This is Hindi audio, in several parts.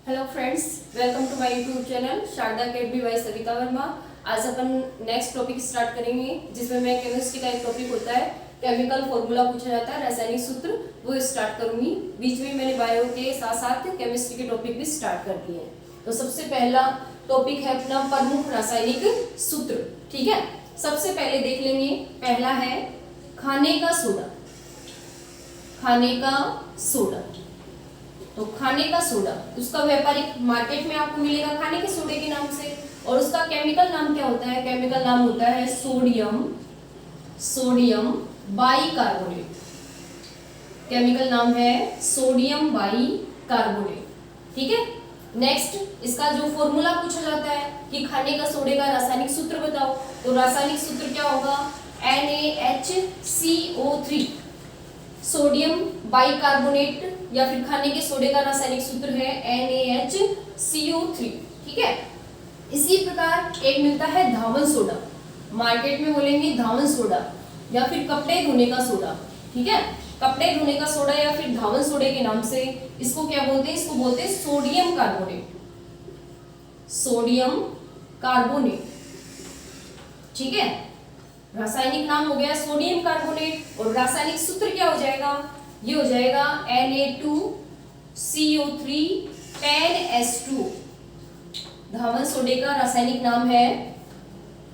Hello friends, welcome to my YouTube channel Sharda academy by Savita Verma. आज अपन नेक्स्ट टॉपिक स्टार्ट करेंगे जिसमें मैं केमिस्ट्री का एक टॉपिक होता है केमिकल फॉर्मूला पूछा जाता है, रासायनिक सूत्र, वो स्टार्ट करूंगी। बीच में मैंने बायो के साथ साथ केमिस्ट्री के टॉपिक भी स्टार्ट कर दिए हैं। तो सबसे पहला टॉपिक है अपना प्रमुख रासायनिक सूत्र। ठीक है, सबसे पहले देख लेंगे। पहला है खाने का सोडा। खाने का सोडा, तो खाने का सोडा उसका व्यापारिक मार्केट में आपको मिलेगा खाने के सोडे के नाम से, और उसका केमिकल नाम क्या होता है? केमिकल नाम होता है सोडियम बाइकार्बोनेट। केमिकल नाम है सोडियम बाइकार्बोनेट। ठीक है, नेक्स्ट इसका जो फॉर्मूला पूछा जाता है कि खाने का सोडे का रासायनिक सूत्र बताओ, तो रासायनिक सूत्र क्या होगा? NaHCO3। सोडियम बाइकार्बोनेट या फिर खाने के सोडे का रासायनिक सूत्र है NaHCO3। ठीक है, इसी प्रकार एक मिलता है धावन सोडा। मार्केट में बोलेंगे धावन सोडा या फिर कपड़े धोने का सोडा। ठीक है, कपड़े धोने का सोडा या फिर धावन सोडे के नाम से इसको क्या बोलते हैं? इसको बोलते हैं सोडियम कार्बोनेट। Sodium carbonate. ठीक है, रासायनिक नाम हो गया सोडियम कार्बोनेट और रासायनिक सूत्र क्या हो जाएगा? ये हो जाएगा Na2CO3 10H2। धावन सोडे का रासायनिक नाम है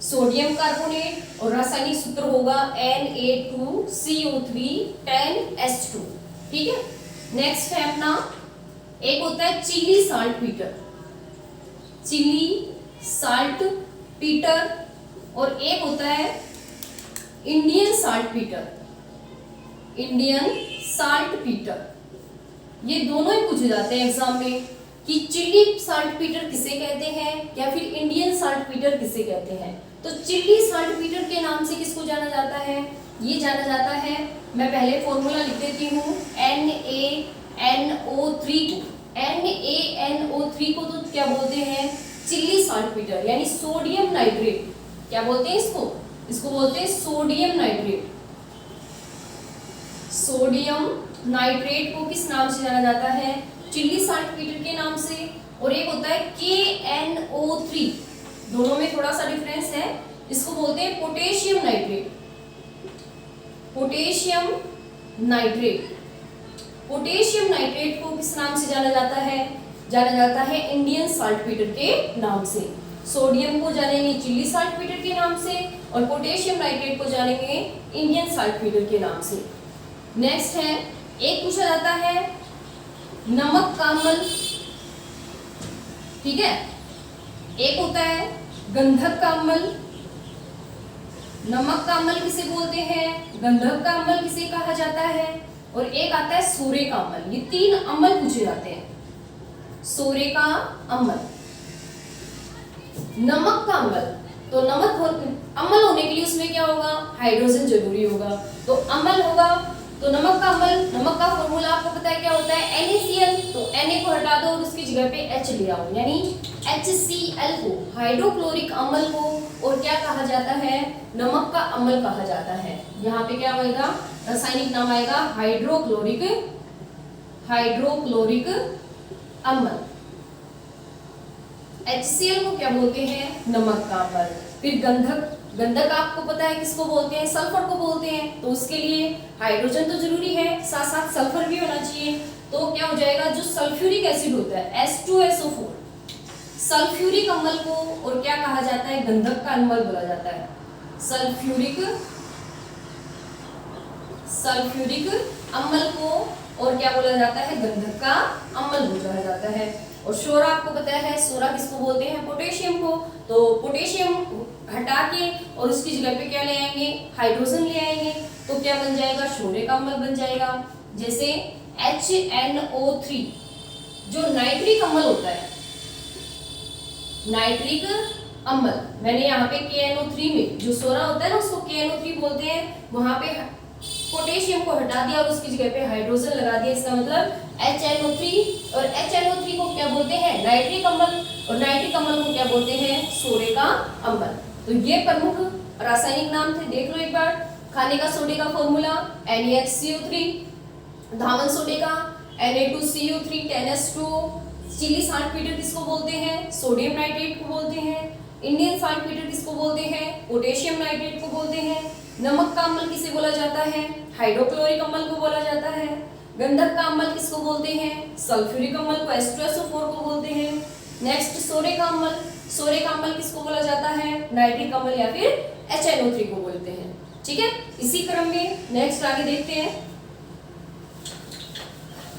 सोडियम कार्बोनेट और रासायनिक सूत्र होगा Na2CO3 10H2। ठीक है, नेक्स्ट है अपना एक होता है Chile saltpetre. Chile saltpetre और एक होता है Indian saltpetre. Indian saltpetre, ये दोनों ही पूछे जाते हैं एग्जाम में कि चिली साल्ट पीटर किसे कहते हैं या फिर इंडियन साल्ट पीटर किसे कहते हैं। तो चिली साल्ट पीटर के नाम से किसको जाना जाता है? ये जाना जाता है, मैं पहले फॉर्मूला लिख देती हूँ, NaNO3 को। NaNO3 को तो क्या बोलते हैं? चिली साल्ट पीटर यानी सोडियम नाइट्रेट। क्या बोलते हैं इसको? इसको बोलते हैं सोडियम नाइट्रेट। सोडियम नाइट्रेट को किस नाम से जाना जाता है? चिली साल्ट पीटर के नाम से। और एक होता है KNO3, दोनों में थोड़ा सा डिफरेंस है, इसको बोलते हैं potassium nitrate. Potassium nitrate. Potassium nitrate को किस नाम से जाना जाता है? जाना जाता है इंडियन साल्ट पीटर के नाम से। सोडियम को जानेंगे चिली साल्ट पीटर के नाम से और पोटेशियम नाइट्रेट को जानेंगे इंडियन साल्ट पीटर के नाम से। नेक्स्ट है, एक पूछा जाता है नमक का अम्ल। ठीक है, एक होता है गंधक का अम्ल। नमक का अम्ल किसे बोलते हैं? गंधक का अम्ल किसे कहा जाता है? और एक आता है सोरे का अम्ल। ये तीन अम्ल पूछे जाते हैं। सोरे का अम्ल, नमक का अम्ल, तो नमक अम्ल होने के लिए उसमें क्या होगा? हाइड्रोजन जरूरी होगा। तो अम्ल होगा तो नमक का अम्ल, नमक का फॉर्मूला आपको पता है क्या होता है? NaCl। तो Na को हटा दो और उसकी जगह पे H ले आओ, यानी HCl को, हाइड्रोक्लोरिक अम्ल को और क्या कहा जाता है? नमक का अम्ल कहा जाता है। यहाँ पे क्या आएगा? रासायनिक नाम आएगा हाइड्रोक्लोरिक अम्ल। HCl को क्या बोलते हैं? नमक का अम्ल। फिर गंधक, गंधक आपको पता है किसको बोलते हैं? सल्फर को बोलते हैं। तो उसके लिए हाइड्रोजन तो जरूरी है, साथ साथ सल्फर भी होना चाहिए। तो क्या हो जाएगा? जो सल्फ्यूरिक एसिड होता है H2SO4, सल्फ्यूरिक अम्ल को और क्या कहा जाता है? गंधक का अम्ल बोला जाता है। सल्फ्यूरिक अम्ल को और क्या बोला जाता है? गंधक का अम्ल बोला जाता है। और सोरा आपको पता है, सोरा किसको बोलते हैं? पोटेशियम को। तो पोटेशियम हटा के और उसकी जगह पे क्या ले आएंगे? हाइड्रोजन ले आएंगे। तो क्या बन जाएगा? सोरे का अम्ल बन जाएगा। जैसे HNO3 जो नाइट्रिक अम्ल होता है, नाइट्रिक अम्ल, मैंने यहाँ पे KNO3 में जो सोरा होता है ना उसको KNO3 बोलते हैं, वहां पे पोटेशियम को हटा दिया और उसकी जगह पे हाइड्रोजन लगा दिया, इसका मतलब HNO3। और HNO3 को क्या बोलते हैं? नाइट्रिक अम्ल। और नाइट्रिक अम्ल को क्या बोलते हैं? सोरे का अम्ल। तो ये प्रमुख रासायनिक नाम थे, देख लो एक बार। खाने का सोडे का फॉर्मूला NaHCO3, धावन सोडे का Na2CO3 10H2, चिली साल्टपीटर किसको बोलते हैं? सोडियम नाइट्रेट को बोलते हैं। इंडियन साल्टपीटर किसको बोलते हैं? पोटेशियम नाइट्रेट को बोलते हैं। नमक का अम्ल किसे बोला जाता है? हाइड्रोक्लोरिक अम्ल को बोला जाता है। गंधक का अम्ल किसको बोलते हैं? सल्फ्यूरिक अम्ल को H2SO4 को बोलते हैं। नेक्स्ट सोरे का अम्ल, सोरे का अम्ल किसको बोला जाता है? नाइट्रिक अम्ल या फिर HNO3 को बोलते हैं। ठीक है, इसी क्रम में नेक्स्ट आगे देखते हैं।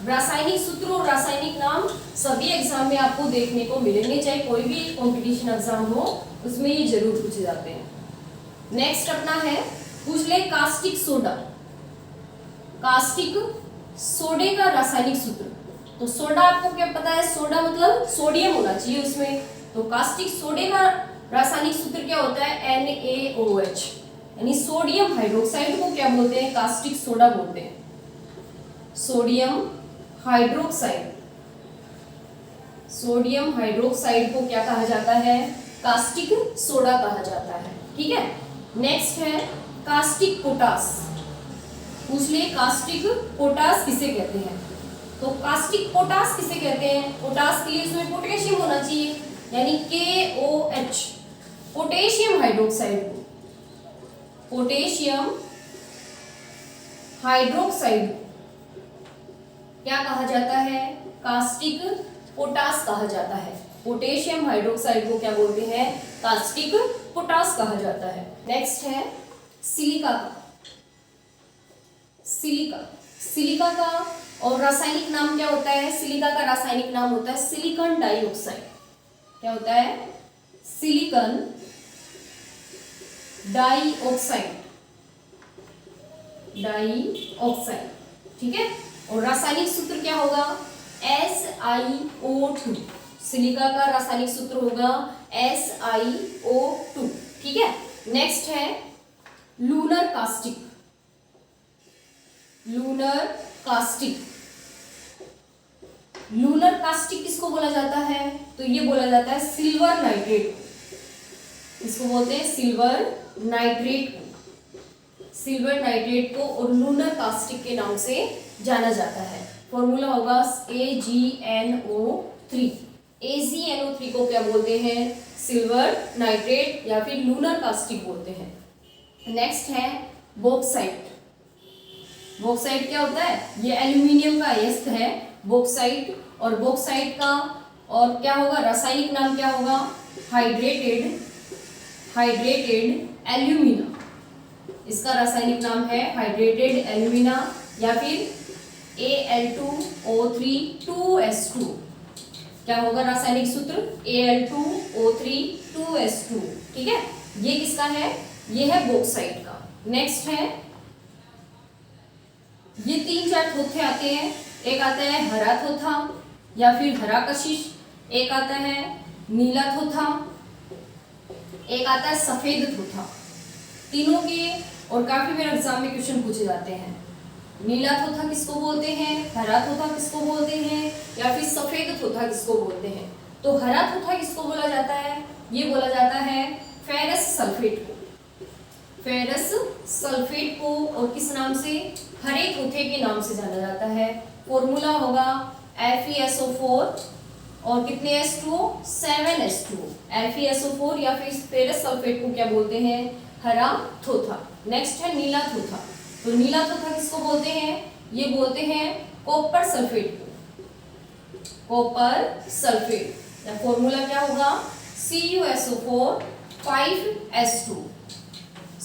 रासायनिक सूत्र और रासायनिक नाम सभी एग्जाम में आपको देखने को मिलेंगे, चाहे कोई भी कंपटीशन एग्जाम हो उसमें ये जरूर पूछे जाते हैं। नेक्स्ट अपना है, पूछ ले कास्टिक सोडा। कास्टिक सोडे का रासायनिक सूत्र। तो सोडा आपको क्या पता है? सोडा मतलब सोडियम होना चाहिए उसमें। तो कास्टिक सोडे का रासायनिक सूत्र क्या होता है? NaOH, यानी सोडियम हाइड्रोक्साइड को क्या बोलते हैं? कास्टिक सोडा बोलते हैं। सोडियम हाइड्रोक्साइड, सोडियम हाइड्रोक्साइड को क्या कहा जाता है? कास्टिक सोडा कहा जाता है। ठीक है, नेक्स्ट है कास्टिक पोटास। पूछ ले कास्टिक पोटास किसे कहते हैं? तो कास्टिक पोटास किसे कहते हैं? पोटास के लिए उसमें पोटेशियम होना चाहिए, यानी KOH, पोटेशियम हाइड्रोक्साइड को, पोटेशियम हाइड्रोक्साइड क्या कहा जाता है? कास्टिक पोटास कहा जाता है। पोटेशियम हाइड्रोक्साइड को क्या बोलते हैं? कास्टिक पोटास कहा जाता है। नेक्स्ट है सिलिका का। सिलिका, सिलिका का और रासायनिक नाम क्या होता है? सिलिका का रासायनिक नाम होता है सिलिकॉन डाइऑक्साइड। क्या होता है? Silicon dioxide, dioxide. ठीक है, और रासायनिक सूत्र क्या होगा? SiO2। सिलिका का रासायनिक सूत्र होगा SiO2। ठीक है, नेक्स्ट है lunar caustic. Lunar caustic, lunar caustic किसको बोला जाता है? तो ये बोला जाता है सिल्वर नाइट्रेट, इसको बोलते हैं सिल्वर नाइट्रेट को, सिल्वर नाइट्रेट को और लूनर कास्टिक के नाम से जाना जाता है। फॉर्मूला होगा AgNO3। AgNO3 को क्या बोलते हैं? सिल्वर नाइट्रेट या फिर लूनर कास्टिक बोलते हैं। नेक्स्ट है बॉक्साइट। बॉक्साइट क्या होता है? ये एल्यूमिनियम का अयस्क है बॉक्साइट, और बॉक्साइट का और क्या होगा? रासायनिक नाम क्या होगा? Hydrated, hydrated alumina. इसका रासायनिक नाम है हाइड्रेटेड एल्यूमिना या फिर Al2O3 2s2। क्या होगा रासायनिक सूत्र? Al2O3 2s2। ठीक है, ये किसका है? ये है बॉक्साइट का। नेक्स्ट है, ये 3-4 थोथे आते हैं। एक आता है हरा थोथा या फिर हरा कशिश, एक आता है नीला थोथा, एक आता है सफेद थोथा। तीनों के और काफी बार एग्जाम में क्वेश्चन पूछे जाते हैं। नीला थोथा किसको बोलते हैं? हरा थोथा किसको बोलते हैं? या फिर सफेद थोथा किसको बोलते हैं? तो हरा थोथा किसको बोला जाता है? ये बोला जाता है फेरस सल्फेट को, फेरस सल्फेट को, और किस नाम से? हरे थोथे के नाम से जाना जाता है। फॉर्मूला होगा FeSO4 और कितने H2O? 7H2O। FeSO4 या फिर फेरस सल्फेट को क्या बोलते हैं? हरा थोथा। नेक्स्ट है नीला थोथा। तो नीला थोथा किसको बोलते हैं? ये बोलते हैं कॉपर सल्फेट को, कॉपर सल्फेट। या फॉर्मूला क्या होगा? CuSO4 5H2,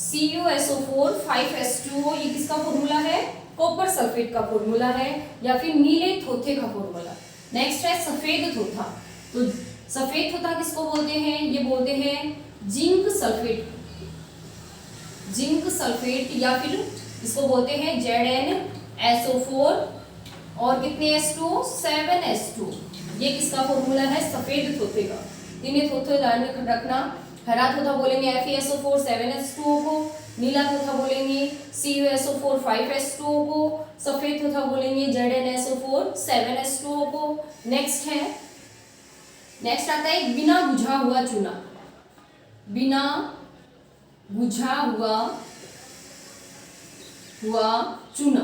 CuSO4 5H2O। ये किसका फॉर्मूला है? कॉपर सल्फेट का फॉर्मूला है या फिर नीले थोथे का फॉर्मूला। नेक्स्ट है सफेद थोथा। तो सफेद थोथा किसको बोलते हैं? ये बोलते हैं जिंक सल्फेट, जिंक सल्फेट या फिर इसको बोलते हैं ZnSO4 और कितने H2O? 7H2। ये किसका फॉर्मूला है? सफेद थोथे का। तीनों थोथे ध्यान में रखना। हरा थोथा बोलेंगे FeSO4 7H2O को, नीला थोथा बोलेंगे CuSO4 5H2O को, सफेद थोथा बोलेंगे ZnSO4 7H2O को। नेक्स्ट है, नेक्स्ट आता है बिना बुझा हुआ चूना। बिना बुझा हुआ चूना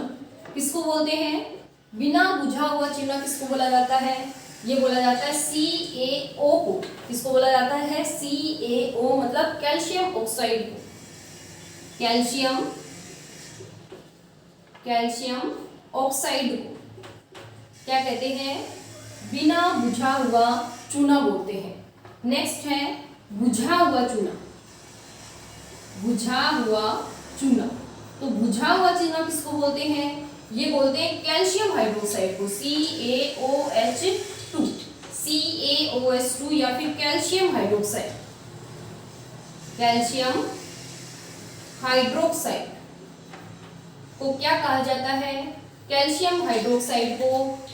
किसको बोलते हैं? बिना बुझा हुआ चूना किसको बोला जाता है? ये बोला जाता है CaO को। किसको बोला जाता है? CaO मतलब कैल्शियम ऑक्साइड को। कैल्शियम ऑक्साइड को क्या कहते हैं? बिना बुझा हुआ चूना बोलते हैं। नेक्स्ट है बुझा हुआ चूना। बुझा हुआ चूना, तो बुझा हुआ चूना किसको बोलते हैं? ये बोलते हैं कैल्शियम हाइड्रोक्साइड को, CaOH2, CaOH2 या फिर कैल्शियम हाइड्रोक्साइड। कैल्शियम हाइड्रोक्साइड को क्या कहा जाता है? कैल्शियम हाइड्रोक्साइड को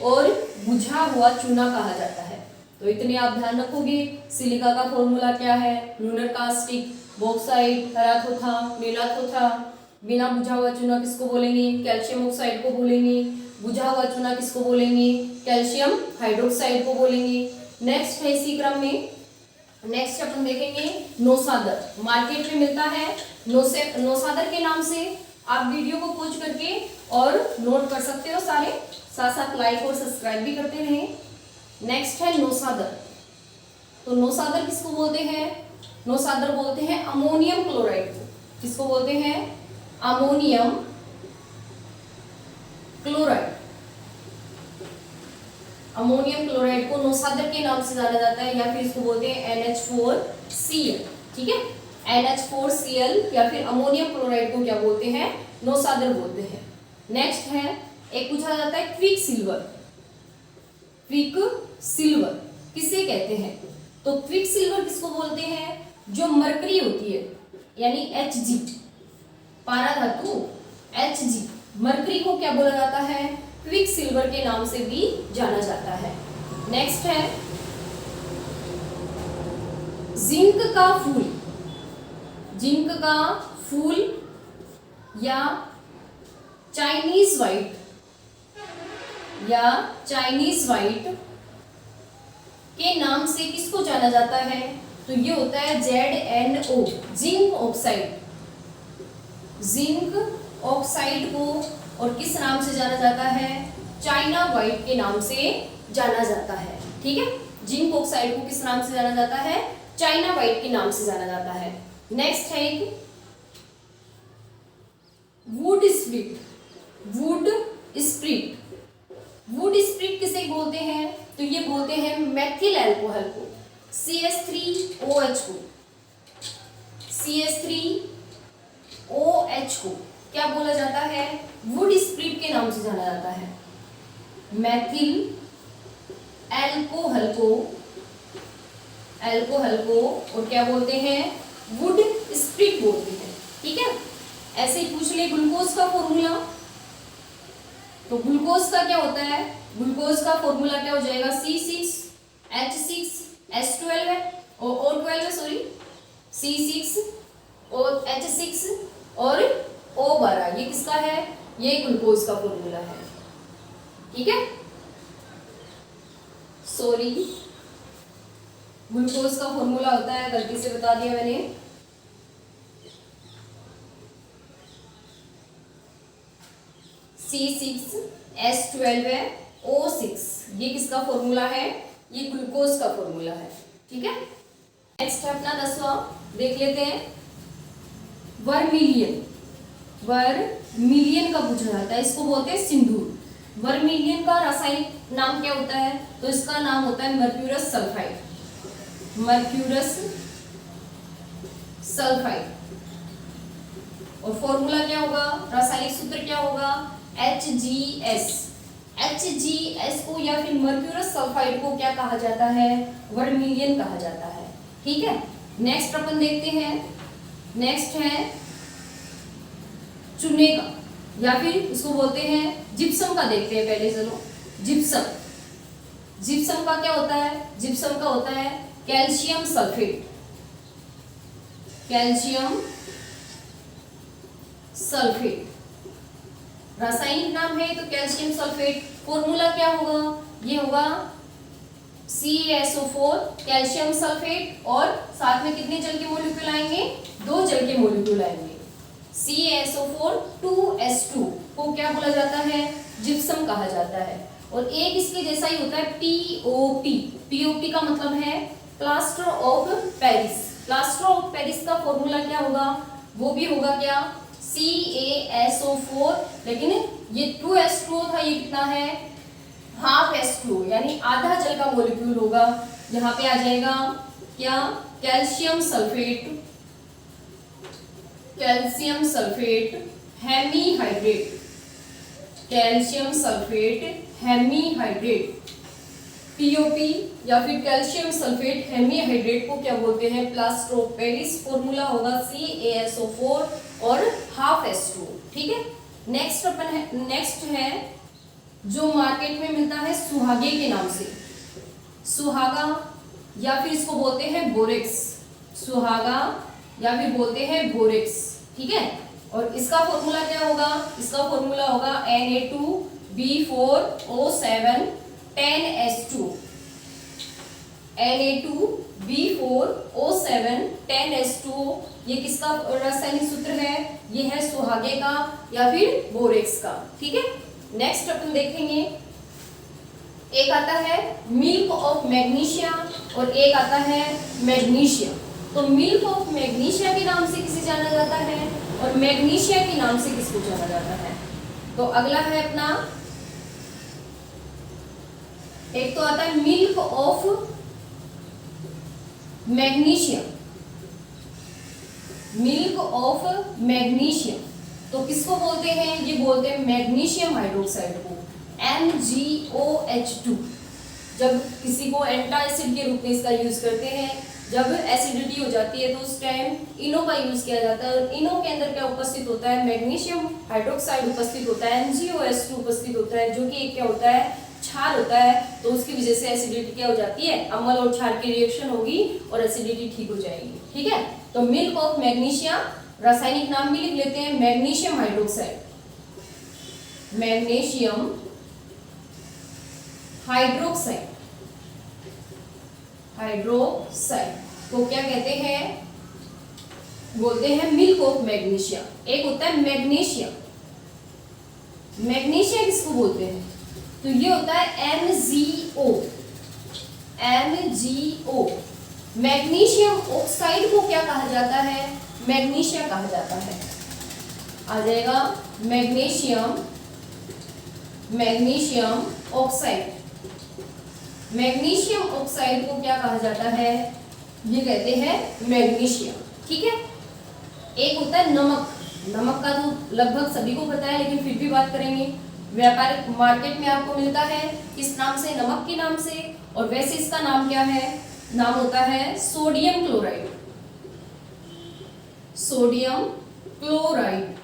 और बुझा हुआ चूना कहा जाता है। तो इतने आप ध्यान रखोगे। सिलिका का फॉर्मूला क्या है? लूनर कास्टिक, बॉक्साइट, हेराथोथा, नीलाथोथा। बिना बुझा हुआ चूना किसको बोलेंगे? कैल्शियम ऑक्साइड को बोलेंगे। बुझा हुआ चूना किसको बोलेंगे? कैल्शियम हाइड्रोक्साइड को बोलेंगे। नेक्स्ट है इसी क्रम में, नेक्स्ट अपन देखेंगे नौसादर। मार्केट में मिलता है नौसादर के नाम से। आप वीडियो को पॉज करके और नोट कर सकते हो सारे, साथ साथ लाइक और सब्सक्राइब भी करते रहें। नेक्स्ट है नौसादर। तो नौसादर किसको बोलते हैं? नौसादर बोलते हैं अमोनियम क्लोराइड को। किसको बोलते हैं? Ammonium chloride. अमोनियम क्लोराइड को नौसादर के नाम से जाना जाता है, या फिर इसको बोलते हैं NH4Cl। ठीक है, NH4Cl या फिर अमोनियम क्लोराइड को क्या बोलते हैं? नौसादर बोलते हैं। नेक्स्ट है, एक पूछा जाता है क्विक सिल्वर। क्विक सिल्वर किसे कहते हैं? तो क्विक सिल्वर किसको बोलते हैं? जो मरकरी होती है, यानी Hg, पारा धातु Hg, मरकरी को क्या बोला जाता है? क्विक सिल्वर के नाम से भी जाना जाता है। नेक्स्ट है जिंक का फूल। जिंक का फूल या चाइनीज व्हाइट के नाम से किसको जाना जाता है? तो ये होता है ZnO, zinc oxide. Zinc oxide को और किस नाम से जाना जाता है? चाइना व्हाइट के नाम से जाना जाता है। ठीक है, जिंक ऑक्साइड को किस नाम से जाना जाता है? चाइना व्हाइट के नाम से जाना जाता है। नेक्स्ट है एक would spirit. Would spirit, would spirit किसे बोलते हैं? तो ये बोलते हैं मेथिल अल्कोहल को, CH3OH को। CH3OH को क्या बोला जाता है? वुड स्प्रिट के नाम से जाना जाता है। मेथिल अल्कोहल को और क्या बोलते हैं? वुड स्प्रिट बोलते हैं। ठीक है, ऐसे ही पूछ ले ग्लूकोज का फॉर्मूला। तो ग्लूकोज का क्या होता है? ग्लूकोज का फॉर्मूला क्या हो जाएगा? C6H6S12 है और O12 है, सॉरी, C6H6 और O12। ये किसका है? ये ग्लूकोज का फॉर्मूला है। ठीक है, सॉरी, ग्लूकोज का फॉर्मूला होता है, गलती से बता दिया मैंने, C6H12 है, O6। ये किसका फॉर्मूला है? ये ग्लूकोज का फॉर्मूला है। ठीक है, नेक्स्ट है अपना 10वां, देख लेते हैं वर्मिलियन। वर्मिलियन का पूछा जाता है, इसको बोलते हैं सिंदूर। वर्मिलियन का रासायनिक नाम क्या होता है? तो इसका नाम होता है मर्क्यूरस सल्फाइड। Mercurous sulphide. और फॉर्मूला क्या होगा? रासायनिक सूत्र क्या होगा? HgS को या फिर मर्क्यूरस सल्फाइड को क्या कहा जाता है? वर्मिलियन कहा जाता है। ठीक है, नेक्स्ट अपन देखते हैं, नेक्स्ट है चूने का या फिर उसको बोलते हैं जिप्सम का। देखते हैं पहले, चलो जिप्सम। जिप्सम का क्या होता है? जिप्सम का होता है कैल्शियम सल्फेट। कैल्शियम सल्फेट रासायनिक नाम है, तो कैल्शियम सल्फेट। फॉर्मूला क्या होगा? ये होगा CaSO4 कैल्शियम सल्फेट और साथ में कितने जल के मॉलिक्यूल आएंगे? 2 जल के मॉलिक्यूल आएंगे। CaSO4 2S2 को क्या बोला जाता है? जिप्सम कहा जाता है। और एक इसके जैसा ही होता है पीओपी। पीओपी का मतलब है plaster of Paris. Plaster of Paris का फॉर्मूला क्या होगा, वो भी होगा क्या, CaSO4, लेकिन ये 2H2O था, ये कितना है, हाफ H2O, यानी आधा जल का मॉलिक्यूल होगा। यहाँ पे आ जाएगा क्या, calcium sulphate, calcium sulphate hemihydrate, calcium sulphate hemihydrate, POP या फिर कैल्शियम सल्फेट हेमीहाइड्रेट को क्या बोलते हैं, प्लास्टर ऑफ पेरिस। फॉर्मूला होगा CaSO4 और हाफ H2O। ठीक है, नेक्स्ट है जो मार्केट में मिलता है सुहागे के नाम से, सुहागा या फिर इसको बोलते हैं बोरेक्स, सुहागा या फिर बोलते हैं बोरेक्स। ठीक है, और इसका फॉर्मूला क्या होगा, इसका फॉर्मूला होगा Na2B4O7 10H2, Na2B4O7 10H2। ये किसका रासायनिक सूत्र है, ये है सुहागे का या फिर बोरेक्स का। ठीक है, नेक्स्ट अपन देखेंगे, एक आता है मिल्क ऑफ मैग्नीशिया और एक आता है मैग्नीशिया। तो मिल्क ऑफ मैग्नीशिया के नाम से किसे जाना जाता है और मैग्नीशिया के नाम से किसको जाना जाता है। तो अगला है अपना, एक तो आता है milk of magnesia, milk of magnesia. तो किसको बोलते हैं, ये बोलते हैं मैग्नीशियम हाइड्रोक्साइड को, MgOH2। जब किसी को एंटासिड के रूप में इसका यूज करते हैं, जब एसिडिटी हो जाती है तो उस टाइम इनो का यूज किया जाता है, और इनो के अंदर क्या उपस्थित होता है, मैग्नीशियम हाइड्रोक्साइड उपस्थित होता है, MgOH2 उपस्थित होता है, जो कि एक क्या होता है, क्षार होता है। तो उसकी वजह से एसिडिटी क्या हो जाती है, अम्ल और क्षार की रिएक्शन होगी और एसिडिटी ठीक हो जाएगी। ठीक है, तो मिल्क ऑफ मैग्नीशिया, रासायनिक नाम भी लिख लेते हैं magnesium hydroxide, magnesium hydroxide, hydroxide को क्या कहते हैं, बोलते हैं मिल्क ऑफ मैग्नीशिया। एक होता है मैग्नीशियम, मैग्नीशिया किसको बोलते हैं, तो ये होता है MgO, MgO। मैग्नीशियम ऑक्साइड को क्या कहा जाता है, मैग्नीशिया कहा जाता है। आ जाएगा magnesium, magnesium oxide, magnesium oxide को क्या कहा जाता है, ये कहते हैं मैग्नीशियम। ठीक है, एक होता है नमक, नमक का तो लगभग सभी को पता है, लेकिन फिर भी बात करेंगे। व्यापारिक मार्केट में आपको मिलता है किस नाम से, नमक के नाम से, और वैसे इसका नाम क्या है, नाम होता है sodium chloride, sodium chloride.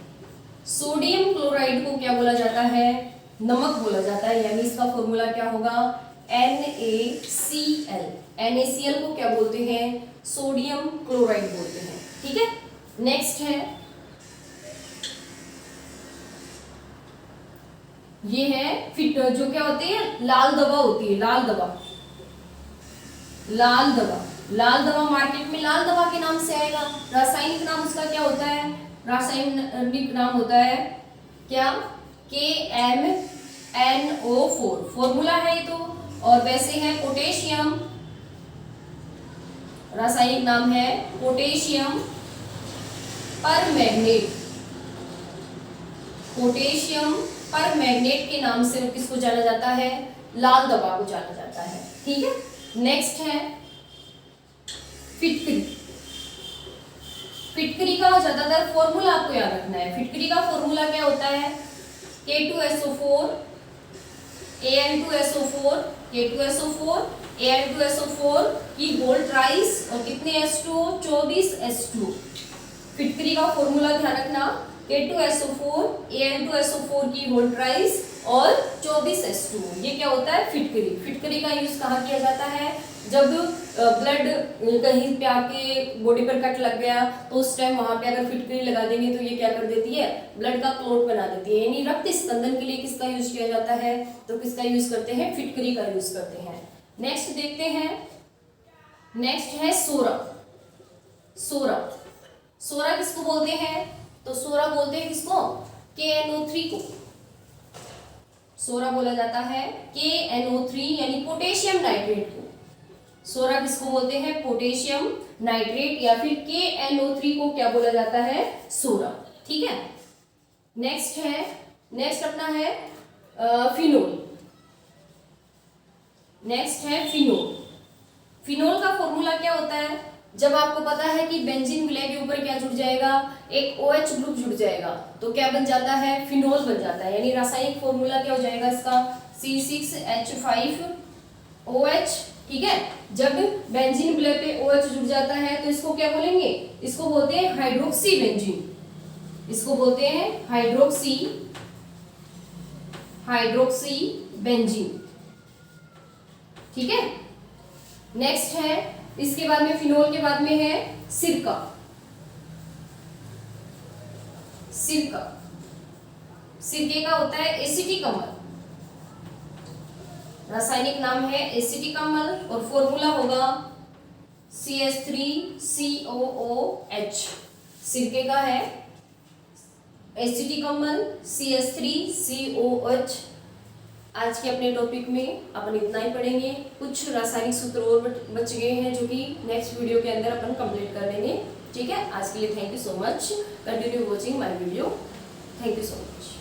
Sodium chloride को क्या बोला जाता है, नमक बोला जाता है, यानी इसका फॉर्मूला क्या होगा, NaCl। NaCl को क्या बोलते हैं, सोडियम क्लोराइड बोलते हैं। ठीक है, नेक्स्ट है, ये है फिट, जो क्या होती है, लाल दवा होती है, लाल दवा, लाल दवा, लाल दवा मार्केट में लाल दवा के नाम से आएगा। रासायनिक नाम उसका क्या होता है, रासायनिक नाम होता है क्या, KMNO4, फॉर्मूला है ये तो, और वैसे है पोटेशियम, रासायनिक नाम है पोटेशियम परमैंगनेट, पोटेशियम परमैंगनेट के नाम से किसको जाना जाता है, लाल दवा को जाना जाता है। ठीक है, नेक्स्ट है फिटकरी। फिटकरी का ज्यादातर फॉर्मूला आपको याद रखना है। फिटकरी का फॉर्मूला क्या होता है, K2SO4 Al2SO4, K2SO4 Al2SO4 की होल ट्राइस, और कितने H2O, 24 H2O। फिटकरी का फॉर्मूला ध्यान रखना, K2SO4 Al2SO4 की होल ट्राइस और 24 H2O। ये क्या होता है, फिटकरी। फिटकरी का यूज कहाँ किया जाता है, जब ब्लड कहीं पे आपके बॉडी पर कट लग गया तो उस टाइम वहां पे अगर फिटकरी लगा देंगे तो ये क्या कर देती है, ब्लड का क्लॉट बना देती है। यानी रक्त स्पंदन के लिए किसका यूज किया जाता है, तो किसका यूज करते हैं, फिटकरी का यूज करते हैं। नेक्स्ट देखते हैं, नेक्स्ट है सोरा। सोरा, सोरा किसको बोलते हैं, तो सोरा बोलते हैं किसको, KNO3 को। सोरा बोला जाता है KNO3 यानी पोटेशियम नाइट्रेट को। सोरा किसको बोलते हैं? पोटेशियम नाइट्रेट, या फिर KNO3 को क्या बोला जाता है? सोरा। ठीक है, नेक्स्ट अपना है फिनोल। नेक्स्ट है फिनोल। फिनोल का फॉर्मूला क्या होता है? जब आपको पता है कि बेंजीन विलय के ऊपर क्या जुड़ जाएगा? एक OH ग्रुप जुड़ जाएगा, तो क्या बन जाता है? फिनोल बन जाता है। यानी रासायनिक फॉर्मूला क्या हो जाएगा इसका? C6H5OH। ठीक है, जब बेंजीन विलय पे OH जुड़ जाता है तो इसको क्या बोलेंगे? इसको बोलते हैं हाइड्रोक्सी बेंजीन। इसको बोलते हैं हाइड्रोक्सी बेंजीन। ठीक है, नेक्स्ट है, इसके बाद में फिनोल के बाद में है सिरका। सिरके का होता है एसिटिक अम्ल। रासायनिक नाम है एसिटिक अम्ल और फॉर्मूला होगा CH3COOH। सिरके का है एसिटिक अम्ल CH3COOH। आज के अपने टॉपिक में अपन इतना ही पढ़ेंगे। कुछ रासायनिक सूत्र और बच गए हैं जो कि नेक्स्ट वीडियो के अंदर अपन कंप्लीट कर लेंगे। ठीक है, आज के लिए thank you so much. Continue watching my video. Thank you so much.